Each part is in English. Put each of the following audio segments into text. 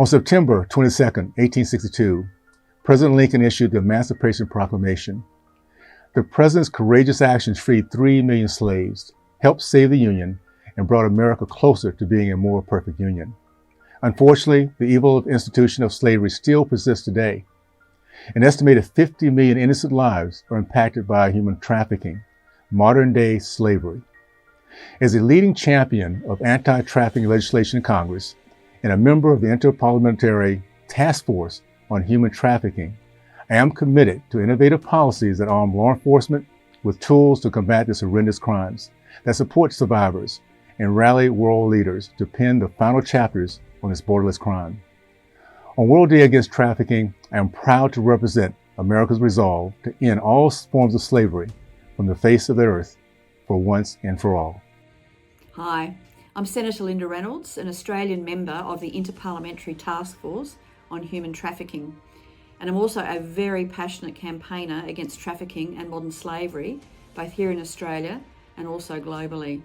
On September 22, 1862, President Lincoln issued the Emancipation Proclamation. The president's courageous actions freed 3 million slaves, helped save the Union, and brought America closer to being a more perfect union. Unfortunately, the evil institution of slavery still persists today. An estimated 50 million innocent lives are impacted by human trafficking, modern-day slavery. As a leading champion of anti-trafficking legislation in Congress and a member of the Interparliamentary Taskforce on Human Trafficking, I am committed to innovative policies that arm law enforcement with tools to combat these horrendous crimes, that support survivors, and rally world leaders to pen the final chapters on this borderless crime. On World Day Against Trafficking, I am proud to represent America's resolve to end all forms of slavery from the face of the earth for once and for all. Hi, I'm Senator Linda Reynolds, an Australian member of the Interparliamentary Taskforce on Human Trafficking. And I'm also a very passionate campaigner against trafficking and modern slavery, both here in Australia and also globally.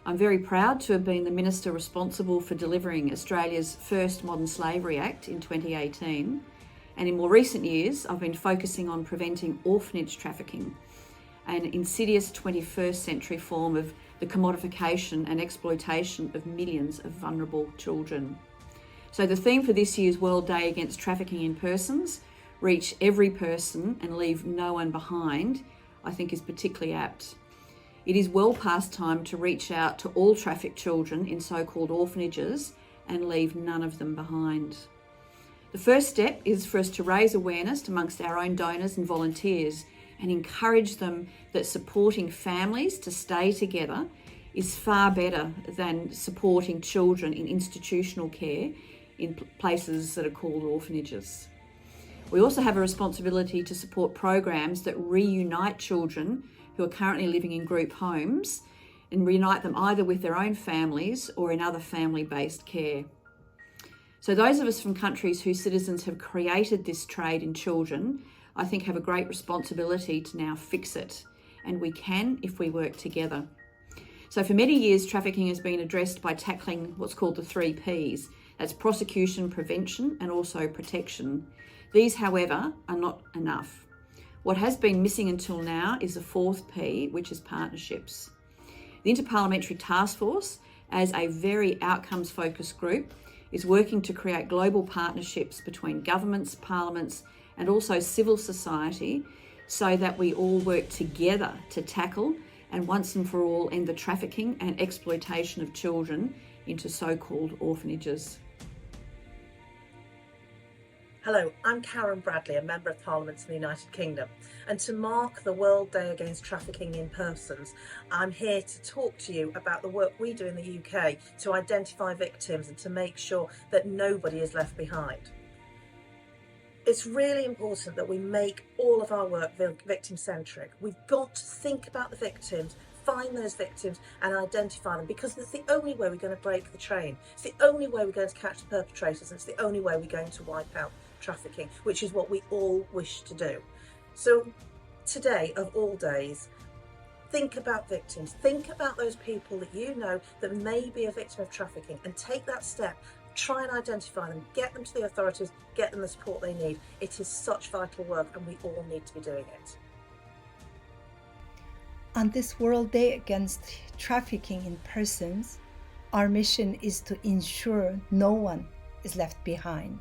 I'm very proud to have been the Minister responsible for delivering Australia's first Modern Slavery Act in 2018. And in more recent years, I've been focusing on preventing orphanage trafficking, an insidious 21st century form of the commodification and exploitation of millions of vulnerable children. So the theme for this year's World Day Against Trafficking in Persons, reach every person and leave no one behind, I think is particularly apt. It is well past time to reach out to all trafficked children in so-called orphanages and leave none of them behind. The first step is for us to raise awareness amongst our own donors and volunteers and encourage them that supporting families to stay together is far better than supporting children in institutional care in places that are called orphanages. We also have a responsibility to support programs that reunite children who are currently living in group homes and reunite them either with their own families or in other family-based care. So those of us from countries whose citizens have created this trade in children, I think have a great responsibility to now fix it. And we can if we work together. So for many years, trafficking has been addressed by tackling what's called the 3 Ps. That's prosecution, prevention, and also protection. These, however, are not enough. What has been missing until now is the 4th P, which is partnerships. The Interparliamentary Taskforce, as a very outcomes-focused group, is working to create global partnerships between governments, parliaments, and also civil society so that we all work together to tackle and once and for all end the trafficking and exploitation of children into so-called orphanages. Hello, I'm Karen Bradley, a Member of Parliament in the United Kingdom, and to mark the World Day Against Trafficking in Persons, I'm here to talk to you about the work we do in the UK to identify victims and to make sure that nobody is left behind. It's really important that we make all of our work victim-centric. We've got to think about the victims, find those victims and identify them, because it's the only way we're going to break the chain. It's the only way we're going to catch the perpetrators, and it's the only way we're going to wipe out trafficking, which is what we all wish to do. So today, of all days, think about victims. Think about those people that you know that may be a victim of trafficking, and take that step. Try and identify them, get them to the authorities, get them the support they need. It is such vital work and we all need to be doing it. On this World Day Against Trafficking in Persons, our mission is to ensure no one is left behind.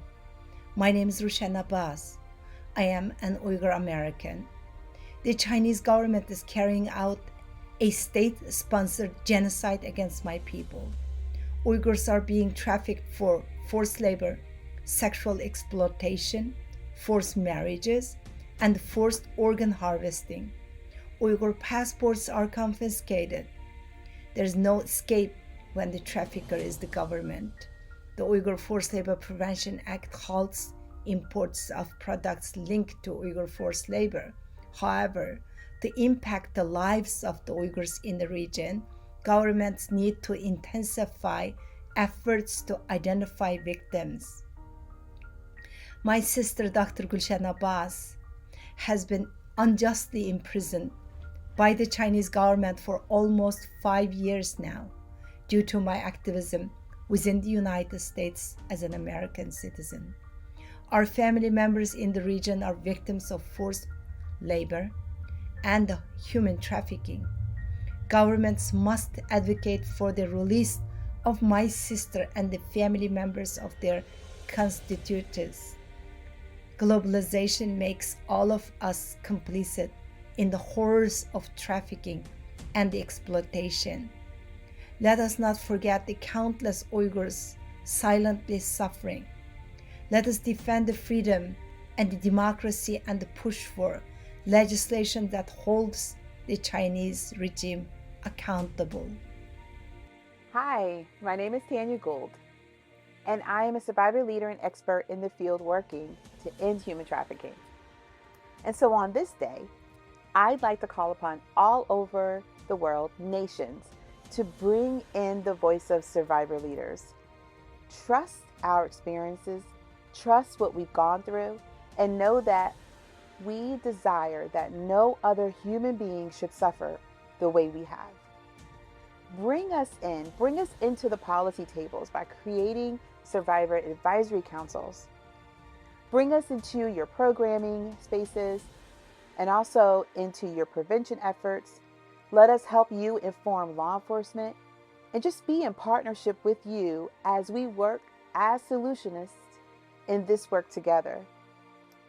My name is Rushan Abbas. I am an Uyghur American. The Chinese government is carrying out a state-sponsored genocide against my people. Uyghurs are being trafficked for forced labor, sexual exploitation, forced marriages, and forced organ harvesting. Uyghur passports are confiscated. There is no escape when the trafficker is the government. The Uyghur Forced Labor Prevention Act halts imports of products linked to Uyghur forced labor. However, to impact the lives of the Uyghurs in the region, governments need to intensify efforts to identify victims. My sister, Dr. Gulshan Abbas, has been unjustly imprisoned by the Chinese government for almost 5 years now due to my activism within the United States as an American citizen. Our family members in the region are victims of forced labor and human trafficking. Governments must advocate for the release of my sister and the family members of their constituents. Globalization makes all of us complicit in the horrors of trafficking and exploitation. Let us not forget the countless Uyghurs silently suffering. Let us defend the freedom and the democracy and push for legislation that holds the Chinese regime accountable. Hi, my name is Tanya Gould, and I am a survivor leader and expert in the field working to end human trafficking. And so on this day, I'd like to call upon all over the world, nations, to bring in the voice of survivor leaders. Trust our experiences, trust what we've gone through, and know that we desire that no other human being should suffer the way we have. Bring us into the policy tables by creating survivor advisory councils. Bring us into your programming spaces and also into your prevention efforts. Let us help you inform law enforcement and just be in partnership with you as we work as solutionists in this work together.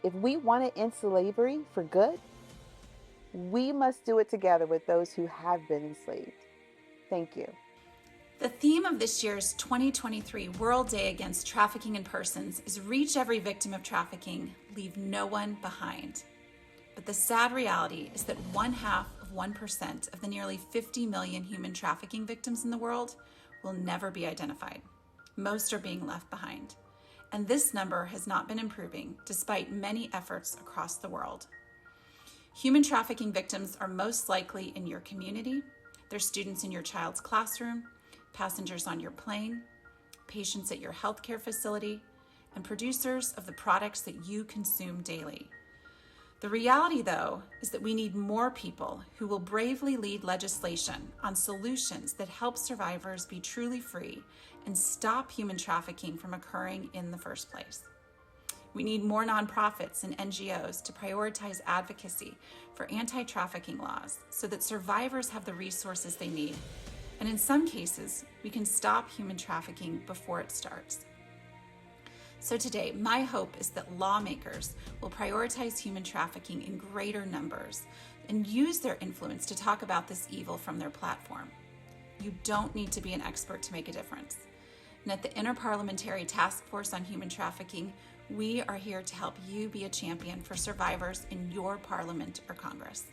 If we want to end slavery for good, we must do it together with those who have been enslaved. Thank you. The theme of this year's 2023 World Day Against Trafficking in Persons is reach every victim of trafficking, leave no one behind. But the sad reality is that 0.5% of the nearly 50 million human trafficking victims in the world will never be identified. Most are being left behind. And this number has not been improving despite many efforts across the world. Human trafficking victims are most likely in your community. They're students in your child's classroom, passengers on your plane, patients at your healthcare facility, and producers of the products that you consume daily. The reality, though, is that we need more people who will bravely lead legislation on solutions that help survivors be truly free and stop human trafficking from occurring in the first place. We need more nonprofits and NGOs to prioritize advocacy for anti-trafficking laws so that survivors have the resources they need. And in some cases, we can stop human trafficking before it starts. So today, my hope is that lawmakers will prioritize human trafficking in greater numbers and use their influence to talk about this evil from their platform. You don't need to be an expert to make a difference. And at the Interparliamentary Taskforce on Human Trafficking, we are here to help you be a champion for survivors in your parliament or Congress.